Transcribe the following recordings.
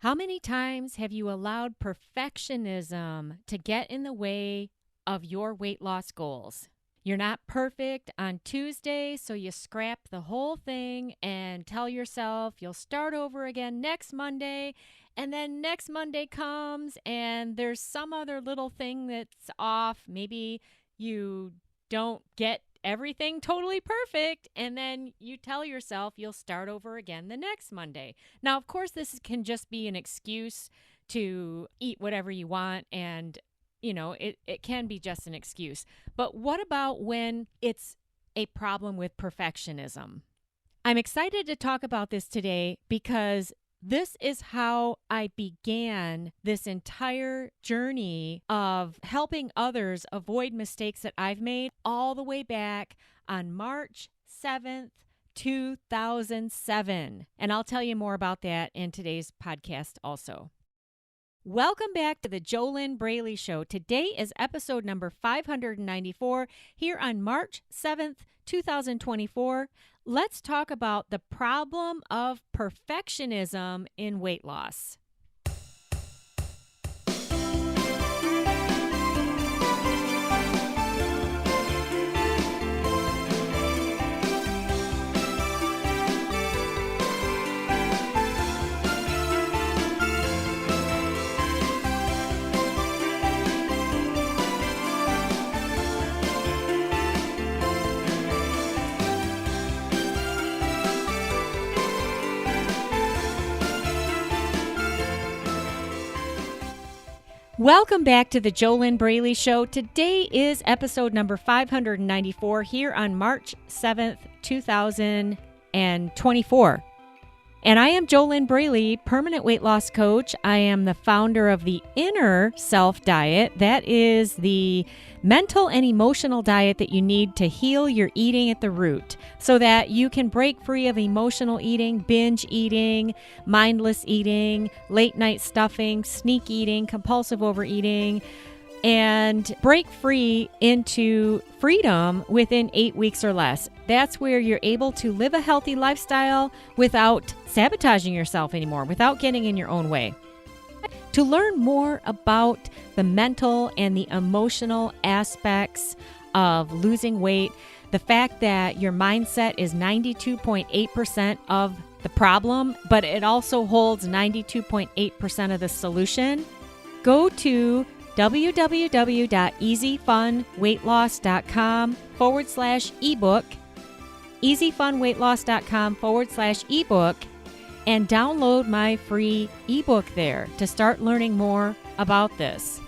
How many times have you allowed perfectionism to get in the way of your weight loss goals? You're not perfect on Tuesday, so you scrap the whole thing and tell yourself you'll start over again next Monday. And then next Monday comes and there's some other little thing that's off. Maybe you don't get everything totally perfect. And then you tell yourself you'll start over again the next Monday. Now, of course, this can just be an excuse to eat whatever you want, and it can be just an excuse. But what about when it's a problem with perfectionism? I'm excited to talk about this today because this is how I began this entire journey of helping others avoid mistakes that I've made all the way back on March 7th, 2007. And I'll tell you more about that in today's podcast also. Welcome back to the JoLynn Braley Show. Today is episode number 594 here on March 7th, 2024. Let's talk about the problem of perfectionism in weight loss. Welcome back to the JoLynn Braley Show. Today is episode number 594 here on March 7th, 2024. And I am JoLynn Braley, permanent weight loss coach. I am the founder of the Inner Self Diet. That is the mental and emotional diet that you need to heal your eating at the root so that you can break free of emotional eating, binge eating, mindless eating, late night stuffing, sneak eating, compulsive overeating, and break free into freedom within 8 weeks or less. That's where you're able to live a healthy lifestyle without sabotaging yourself anymore, without getting in your own way. To learn more about the mental and the emotional aspects of losing weight, the fact that your mindset is 92.8% of the problem, but it also holds 92.8% of the solution, go to www.easyfunweightloss.com/ebook, easyfunweightloss.com/ebook, and download my free ebook there to start learning more about this.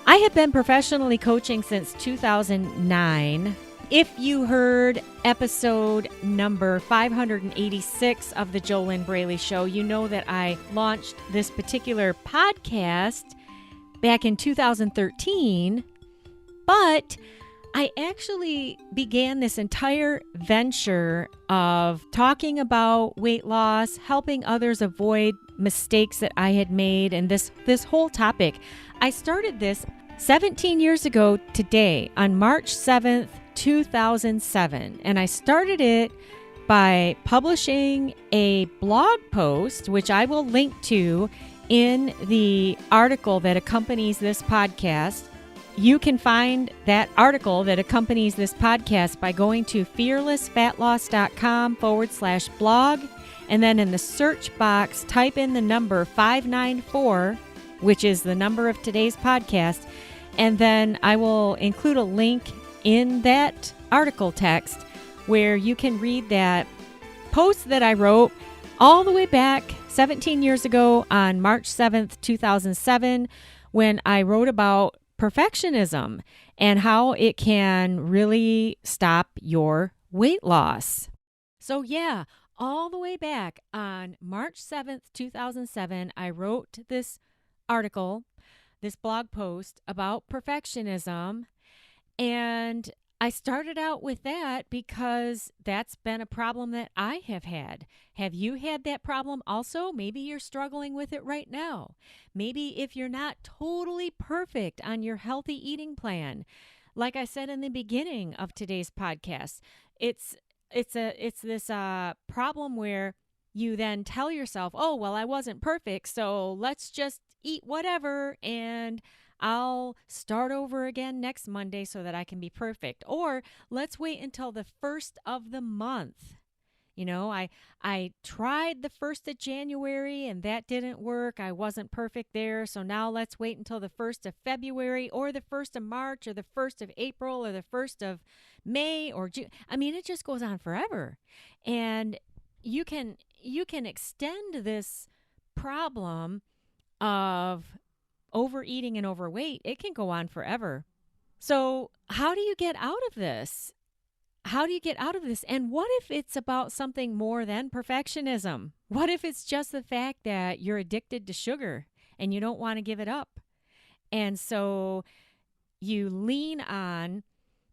I have been professionally coaching since 2009. If you heard episode number 586 of the JoLynn Braley Show, you know that I launched this particular podcast back in 2013, but I actually began this entire venture of talking about weight loss, helping others avoid mistakes that I had made, and this whole topic. I started this 17 years ago today on March 7th, 2007, and I started it by publishing a blog post, which I will link to in the article that accompanies this podcast. You can find that article that accompanies this podcast by going to fearlessfatloss.com/blog. And then in the search box, type in the number 594, which is the number of today's podcast. And then I will include a link in that article text where you can read that post that I wrote all the way back 17 years ago on March 7th, 2007, when I wrote about perfectionism and how it can really stop your weight loss. So yeah, all the way back on March 7th, 2007, I wrote this article, this blog post about perfectionism, and I started out with that because that's been a problem that I have had. Have you had that problem also? Maybe you're struggling with it right now. Maybe if you're not totally perfect on your healthy eating plan, like I said in the beginning of today's podcast, it's this problem where you then tell yourself, oh, well, I wasn't perfect, so let's just eat whatever and I'll start over again next Monday so that I can be perfect. Or let's wait until the first of the month. I tried the 1st of January and that didn't work. I wasn't perfect there. So now let's wait until the 1st of February or the 1st of March or the 1st of April or the 1st of May or June. I mean, it just goes on forever. And you can extend this problem of overeating and overweight. It can go on forever. So, how do you get out of this? How do you get out of this? And what if it's about something more than perfectionism? What if it's just the fact that you're addicted to sugar and you don't want to give it up? And so you lean on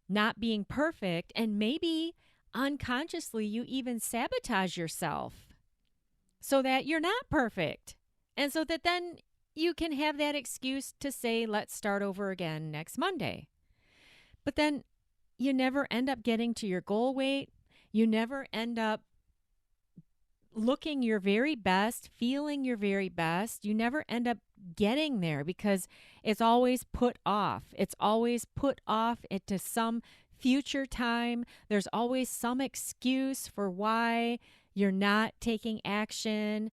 not being perfect, and maybe unconsciously you even sabotage yourself so that you're not perfect. And so that then you can have that excuse to say, let's start over again next Monday. But then you never end up getting to your goal weight. You never end up looking your very best, feeling your very best. You never end up getting there because it's always put off. It's always put off into some future time. There's always some excuse for why you're not taking action.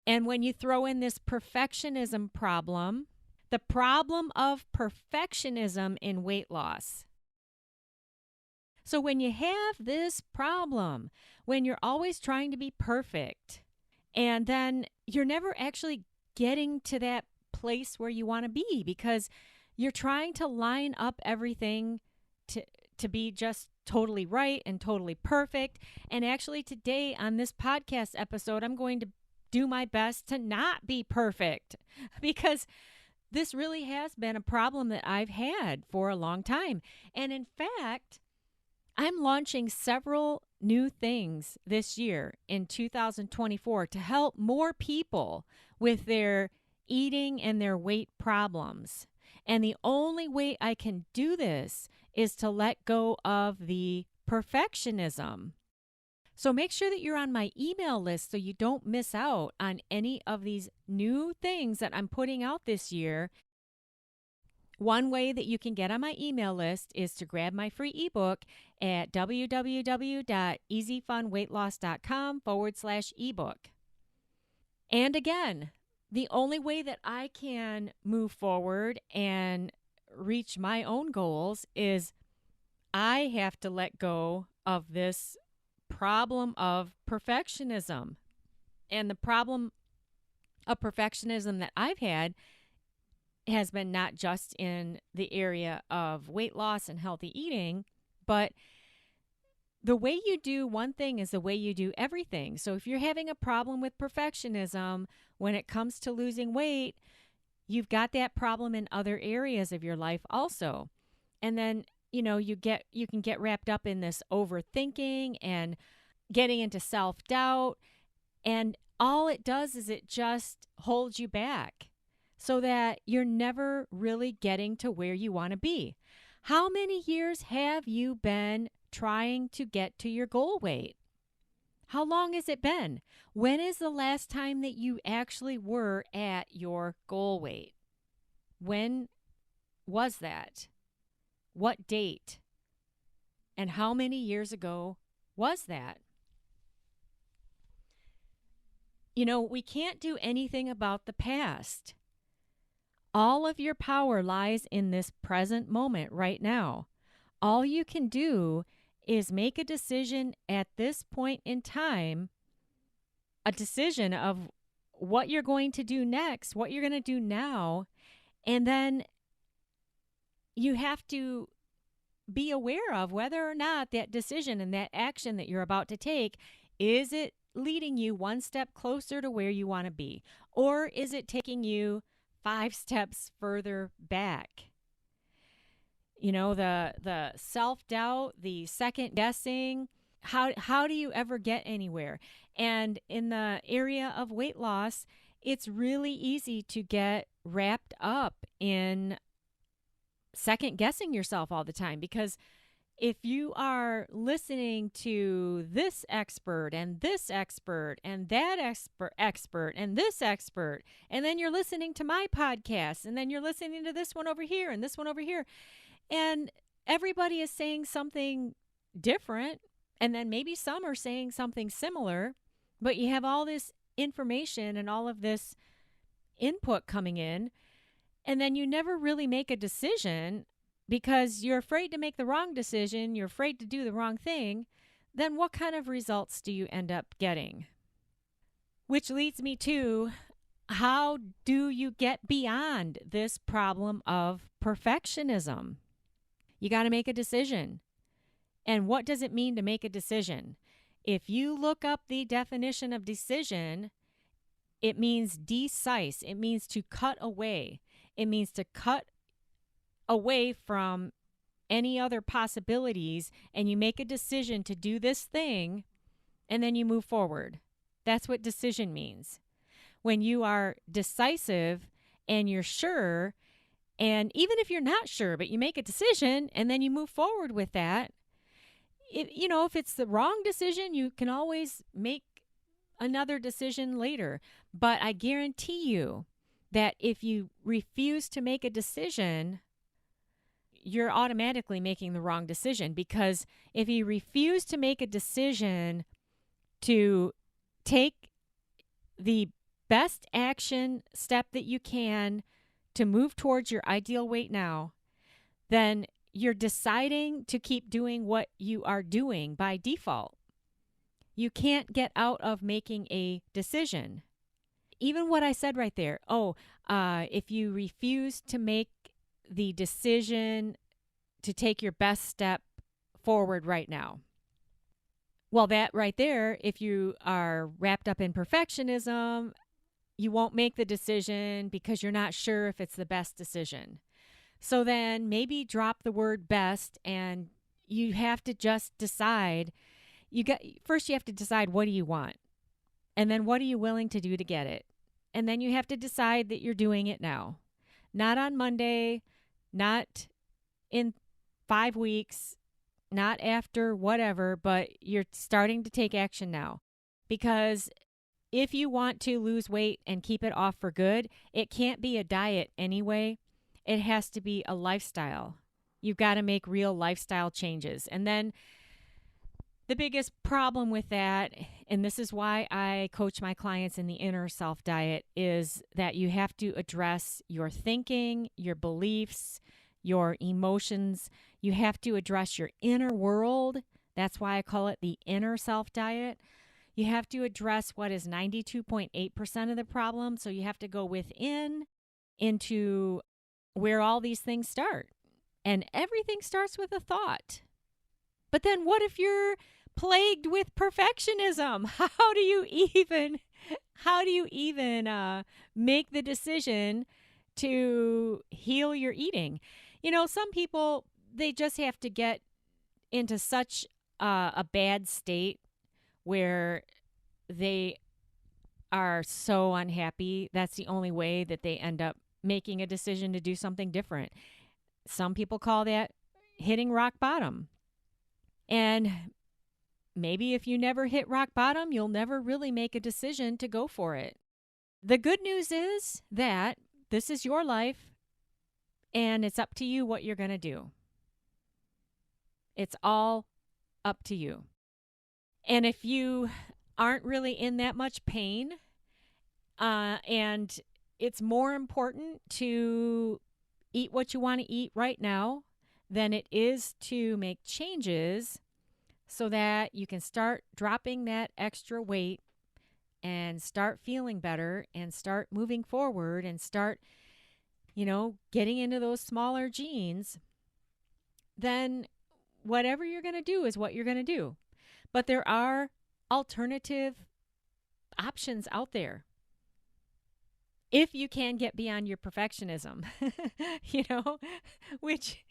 And when you throw in this perfectionism problem, the problem of perfectionism in weight loss. So when you have this problem, when you're always trying to be perfect, and then you're never actually getting to that place where you want to be because you're trying to line up everything to be just totally right and totally perfect. And actually today on this podcast episode, I'm going to do my best to not be perfect because this really has been a problem that I've had for a long time. And in fact, I'm launching several new things this year in 2024 to help more people with their eating and their weight problems. And the only way I can do this is to let go of the perfectionism. So make sure that you're on my email list so you don't miss out on any of these new things that I'm putting out this year. One way that you can get on my email list is to grab my free ebook at www.easyfunweightloss.com/ebook. And again, the only way that I can move forward and reach my own goals is I have to let go of this problem of perfectionism. And the problem of perfectionism that I've had has been not just in the area of weight loss and healthy eating, but the way you do one thing is the way you do everything. So if you're having a problem with perfectionism when it comes to losing weight, you've got that problem in other areas of your life also. And then, you can get wrapped up in this overthinking and getting into self-doubt. And all it does is it just holds you back so that you're never really getting to where you want to be. How many years have you been trying to get to your goal weight? How long has it been? When is the last time that you actually were at your goal weight? When was that? What date? And how many years ago was that? We can't do anything about the past. All of your power lies in this present moment right now. All you can do is make a decision at this point in time, a decision of what you're going to do next, what you're going to do now, and then you have to be aware of whether or not that decision and that action that you're about to take, is it leading you one step closer to where you want to be? Or is it taking you 5 steps further back? The self-doubt, the second guessing, how do you ever get anywhere? And in the area of weight loss, it's really easy to get wrapped up in second guessing yourself all the time because If you are listening to this expert and this expert and that expert and this expert, and then you're listening to my podcast, and then you're listening to this one over here and this one over here, and everybody is saying something different, and then maybe some are saying something similar, but you have all this information and all of this input coming in, and then you never really make a decision because you're afraid to make the wrong decision, you're afraid to do the wrong thing, then what kind of results do you end up getting? Which leads me to, how do you get beyond this problem of perfectionism? You got to make a decision. And what does it mean to make a decision? If you look up the definition of decision, it means decisive. It means to cut away. It means to cut away from any other possibilities, and you make a decision to do this thing, and then you move forward. That's what decision means. When you are decisive and you're sure, and even if you're not sure, but you make a decision and then you move forward with that, if it's the wrong decision, you can always make another decision later. But I guarantee you that if you refuse to make a decision, you're automatically making the wrong decision, because if you refuse to make a decision to take the best action step that you can to move towards your ideal weight now, then you're deciding to keep doing what you are doing by default. You can't get out of making a decision. Even what I said right there, if you refuse to make the decision to take your best step forward right now. Well, that right there, if you are wrapped up in perfectionism, you won't make the decision because you're not sure if it's the best decision. So then maybe drop the word best, and you have to just decide. First you have to decide, what do you want? And then what are you willing to do to get it? And then you have to decide that you're doing it now. Not on Monday, not in 5 weeks, not after whatever, but you're starting to take action now. Because if you want to lose weight and keep it off for good, it can't be a diet anyway. It has to be a lifestyle. You've got to make real lifestyle changes. And then the biggest problem with that, and this is why I coach my clients in the inner self diet, is that you have to address your thinking, your beliefs, your emotions. You have to address your inner world. That's why I call it the inner self diet. You have to address what is 92.8% of the problem. So you have to go within into where all these things start. And everything starts with a thought. But then what if you're plagued with perfectionism? How do you even make the decision to heal your eating? Some people, they just have to get into such a bad state where they are so unhappy. That's the only way that they end up making a decision to do something different. Some people call that hitting rock bottom. And maybe if you never hit rock bottom, you'll never really make a decision to go for it. The good news is that this is your life, and it's up to you what you're going to do. It's all up to you. And if you aren't really in that much pain, and it's more important to eat what you want to eat right now than it is to make changes so that you can start dropping that extra weight and start feeling better and start moving forward and start, getting into those smaller jeans, then whatever you're going to do is what you're going to do. But there are alternative options out there. If you can get beyond your perfectionism, which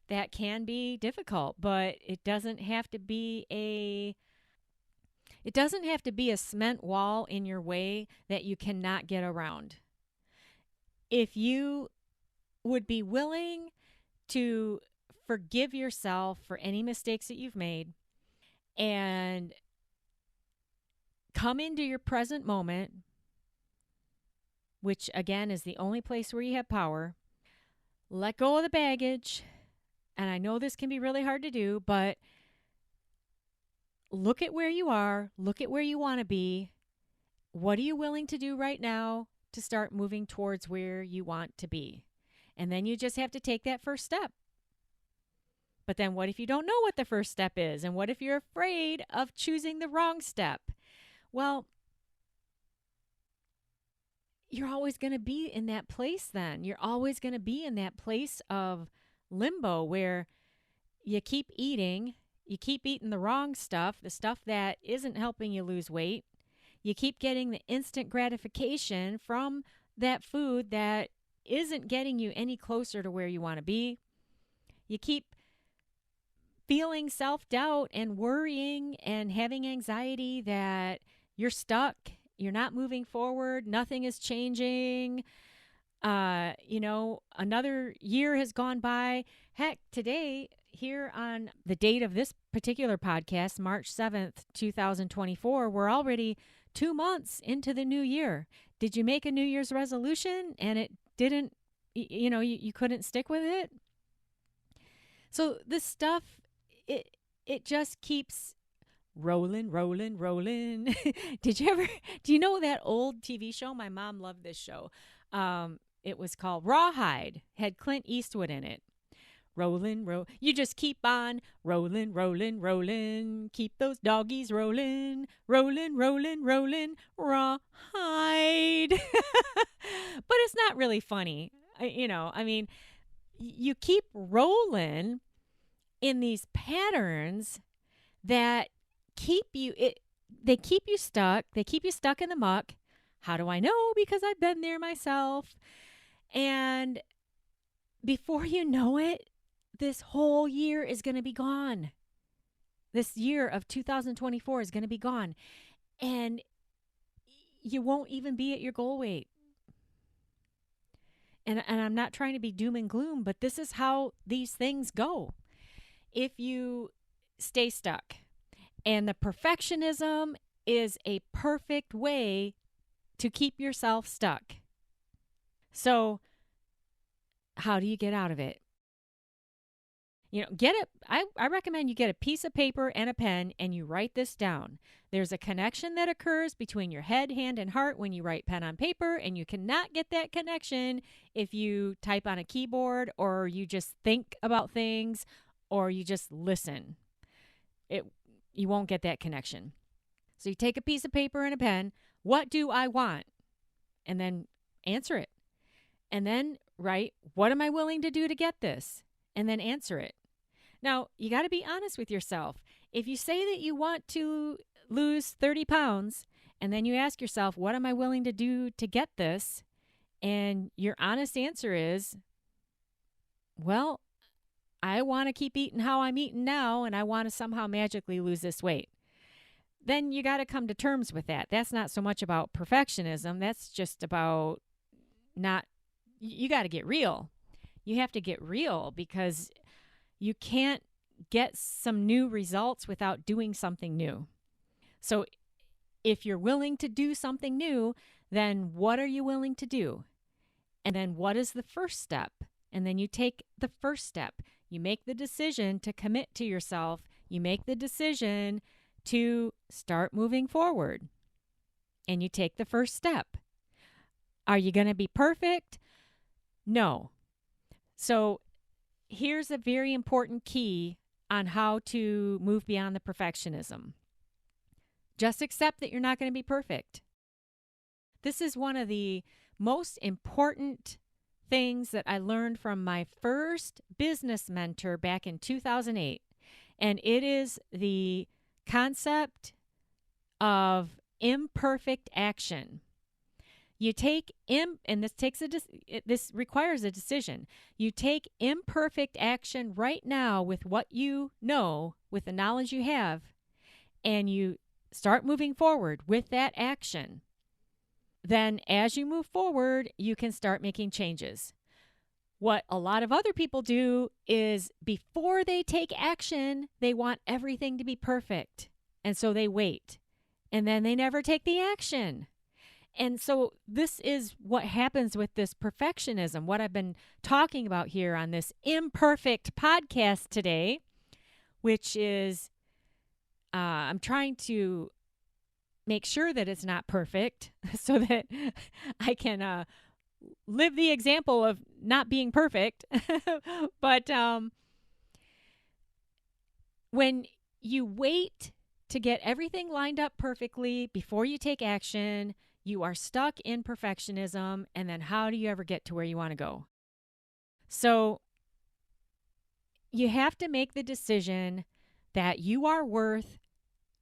that can be difficult, but it doesn't have to be a cement wall in your way that you cannot get around. If you would be willing to forgive yourself for any mistakes that you've made and come into your present moment, which again is the only place where you have power. Let go of the baggage. And I know this can be really hard to do, but look at where you are, look at where you want to be. What are you willing to do right now to start moving towards where you want to be? And then you just have to take that first step. But then what if you don't know what the first step is? And what if you're afraid of choosing the wrong step? Well, you're always going to be in that place then. You're always going to be in that place of limbo where you keep eating the wrong stuff, the stuff that isn't helping you lose weight. You keep getting the instant gratification from that food that isn't getting you any closer to where you want to be. You keep feeling self-doubt and worrying and having anxiety that you're stuck, you're not moving forward, nothing is changing. Another year has gone by. Heck, today, here on the date of this particular podcast, March 7th, 2024, we're already 2 months into the new year. Did you make a New Year's resolution and it didn't, you couldn't stick with it? So this stuff, it just keeps rolling. Do you know that old TV show? My mom loved this show. It was called Rawhide, had Clint Eastwood in it. You just keep on rolling. Keep those doggies rolling, rawhide. But it's not really funny. You keep rolling in these patterns that they keep you stuck. They keep you stuck in the muck. How do I know? Because I've been there myself. And before you know it, this whole year is going to be gone. This year of 2024 is going to be gone. And you won't even be at your goal weight. And I'm not trying to be doom and gloom, but this is how these things go. If you stay stuck, and the perfectionism is a perfect way to keep yourself stuck. So how do you get out of it? I recommend you get a piece of paper and a pen and you write this down. There's a connection that occurs between your head, hand, and heart when you write pen on paper, and you cannot get that connection if you type on a keyboard or you just think about things or you just listen. You won't get that connection. So you take a piece of paper and a pen. What do I want? And then answer it. And then write, what am I willing to do to get this? And then answer it. Now, you got to be honest with yourself. If you say that you want to lose 30 pounds, and then you ask yourself, what am I willing to do to get this? And your honest answer is, well, I want to keep eating how I'm eating now, and I want to somehow magically lose this weight. Then you got to come to terms with that. That's not so much about perfectionism. That's just about you got to get real. You have to get real because you can't get some new results without doing something new. So if you're willing to do something new, then what are you willing to do? And then what is the first step? And then you take the first step. You make the decision to commit to yourself. You make the decision to start moving forward. And you take the first step. Are you going to be perfect? No. So here's a very important key on how to move beyond the perfectionism. Just accept that you're not going to be perfect. This is one of the most important things that I learned from my first business mentor back in 2008. And it is the concept of imperfect action. You take and this requires a decision. You take imperfect action right now with what you know, with the knowledge you have, and you start moving forward with that action. Then as you move forward, you can start making changes. What a lot of other people do is before they take action, they want everything to be perfect. And so they wait. And then they never take the action. And so this is what happens with this perfectionism, what I've been talking about here on this imperfect podcast today, which is I'm trying to make sure that it's not perfect so that I can live the example of not being perfect. But when you wait to get everything lined up perfectly before you take action, you are stuck in perfectionism. And then how do you ever get to where you want to go? So you have to make the decision that you are worth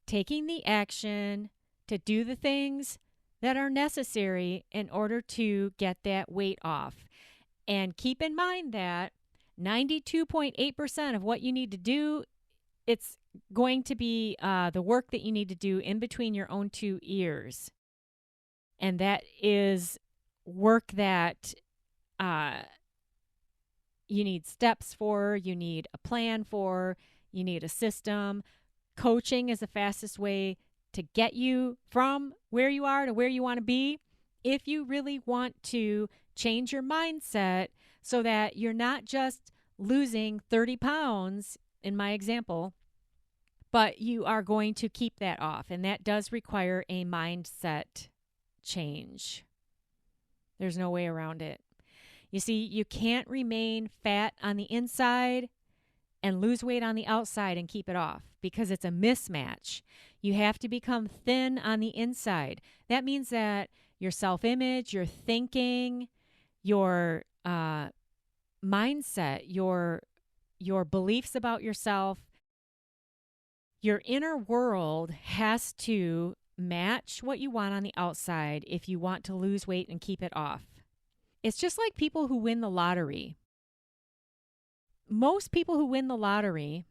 taking the action to do the things that are necessary in order to get that weight off. And keep in mind that 92.8% of what you need to do, it's going to be the work that you need to do in between your own two ears. And that is work that you need steps for, you need a plan for, you need a system. Coaching is the fastest way to get you from where you are to where you want to be if you really want to change your mindset so that you're not just losing 30 pounds, in my example, but you are going to keep that off. And that does require a mindset change. There's no way around it. You see, you can't remain fat on the inside and lose weight on the outside and keep it off because it's a mismatch. You have to become thin on the inside. That means that your self-image, your thinking, your mindset, your beliefs about yourself, your inner world has to match what you want on the outside if you want to lose weight and keep it off. It's just like people who win the lottery. Most people who win the lottery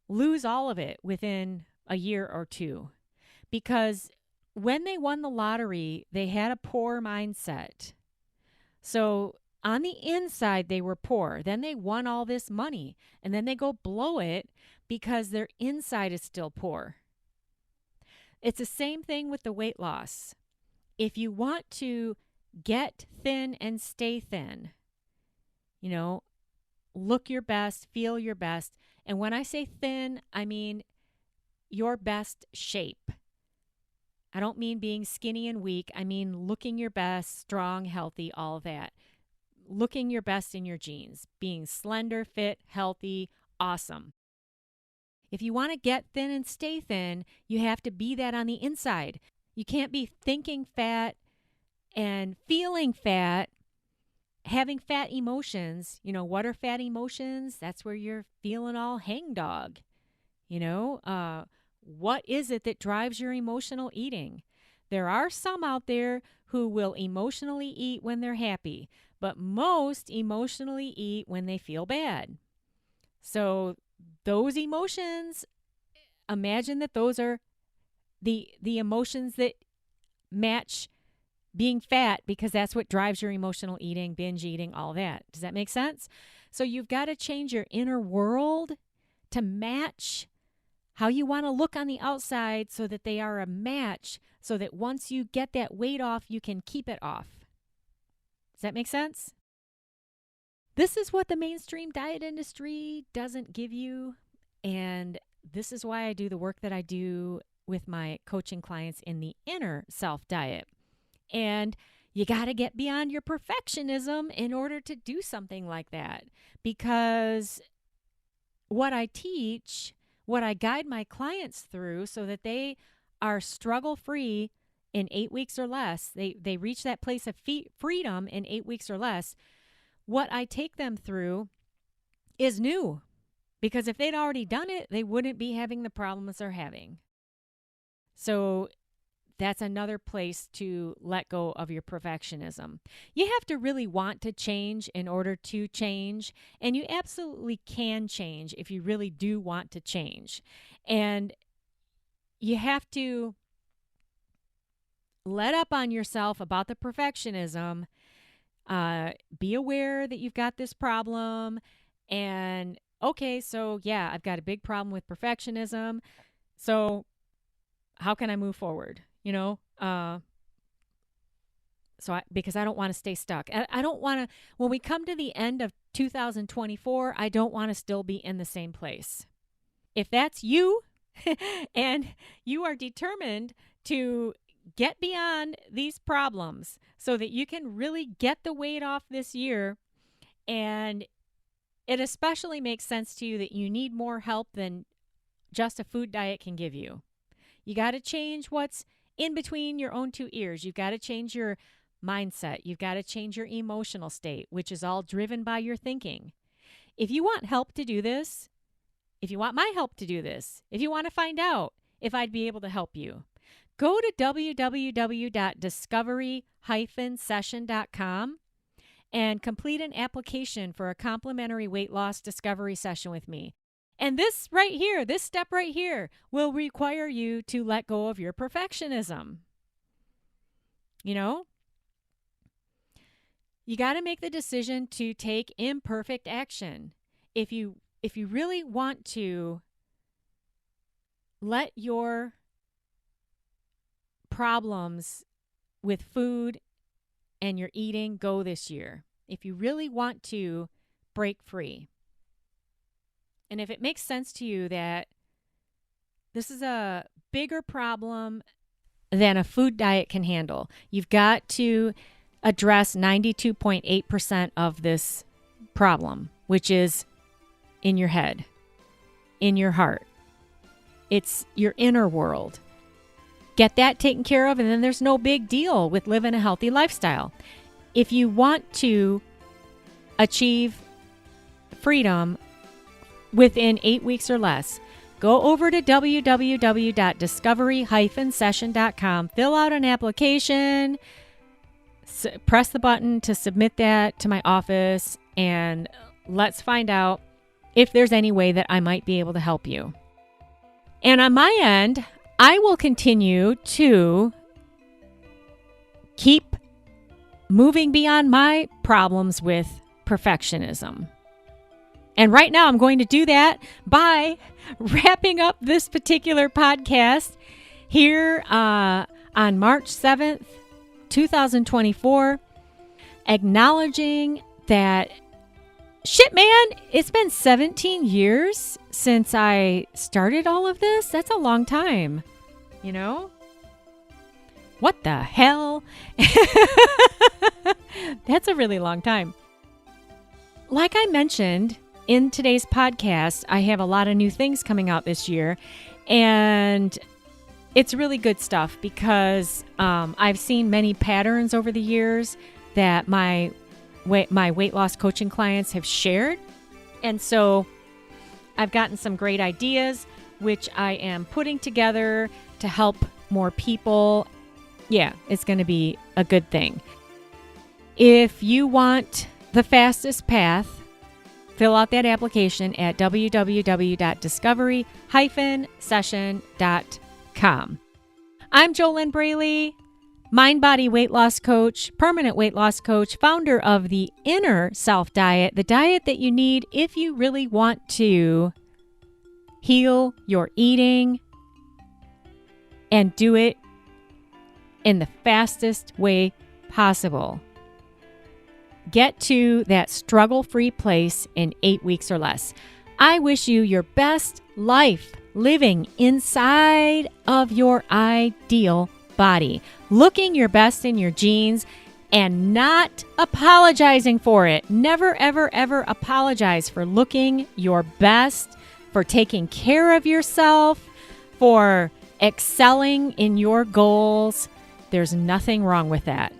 lose all of it within a year or two because when they won the lottery, they had a poor mindset. So on the inside, they were poor. Then they won all this money and then they go blow it because their inside is still poor. It's the same thing with the weight loss. If you want to get thin and stay thin, look your best, feel your best. And when I say thin, I mean your best shape. I don't mean being skinny and weak. I mean looking your best, strong, healthy, all of that. Looking your best in your jeans, being slender, fit, healthy, awesome. If you want to get thin and stay thin, you have to be that on the inside. You can't be thinking fat and feeling fat, having fat emotions. What are fat emotions? That's where you're feeling all hangdog. What is it that drives your emotional eating? There are some out there who will emotionally eat when they're happy, but most emotionally eat when they feel bad. So those emotions, imagine that those are the emotions that match being fat because that's what drives your emotional eating, binge eating, all that. Does that make sense? So you've got to change your inner world to match how you want to look on the outside so that they are a match so that once you get that weight off, you can keep it off. Does that make sense? This is what the mainstream diet industry doesn't give you. And this is why I do the work that I do with my coaching clients in the inner self diet. And you got to get beyond your perfectionism in order to do something like that. Because what I teach, what I guide my clients through so that they are struggle-free in 8 weeks or less, they reach that place of freedom in 8 weeks or less, what I take them through is new. Because if they'd already done it, they wouldn't be having the problems they're having. So that's another place to let go of your perfectionism. You have to really want to change in order to change, and you absolutely can change if you really do want to change. And you have to let up on yourself about the perfectionism, Be aware that you've got this problem. And okay, so yeah, I've got a big problem with perfectionism. So how can I move forward? Because I don't want to stay stuck. I don't want to, when we come to the end of 2024, I don't want to still be in the same place. If that's you and you are determined to get beyond these problems so that you can really get the weight off this year, and it especially makes sense to you that you need more help than just a food diet can give you. You got to change what's in between your own two ears. You've got to change your mindset. You've got to change your emotional state, which is all driven by your thinking. If you want help to do this, if you want my help to do this, if you want to find out if I'd be able to help you, go to www.discovery-session.com and complete an application for a complimentary weight loss discovery session with me. And this right here, this step right here, will require you to let go of your perfectionism. You got to make the decision to take imperfect action. If you really want to let your problems with food and your eating go this year, if you really want to break free, and if it makes sense to you that this is a bigger problem than a food diet can handle, you've got to address 92.8% of this problem, which is in your head, in your heart. It's your inner world. Get that taken care of, and then there's no big deal with living a healthy lifestyle. If you want to achieve freedom within 8 weeks or less, go over to www.discovery-session.com, fill out an application, press the button to submit that to my office, and let's find out if there's any way that I might be able to help you. And on my end, I will continue to keep moving beyond my problems with perfectionism. And right now I'm going to do that by wrapping up this particular podcast here on March 7th, 2024, acknowledging that, shit, man, it's been 17 years since I started all of this. That's a long time, What the hell? That's a really long time. Like I mentioned in today's podcast, I have a lot of new things coming out this year, and it's really good stuff because I've seen many patterns over the years that my weight loss coaching clients have shared. And so I've gotten some great ideas, which I am putting together to help more people. Yeah, it's going to be a good thing. If you want the fastest path, fill out that application at www.discovery-session.com. I'm JoLynn Braley, mind body weight loss coach, permanent weight loss coach, founder of the Inner Self Diet, the diet that you need if you really want to heal your eating and do it in the fastest way possible. Get to that struggle-free place in 8 weeks or less. I wish you your best life living inside of your ideal body, looking your best in your jeans and not apologizing for it. Never, ever, ever apologize for looking your best, for taking care of yourself, for excelling in your goals. There's nothing wrong with that.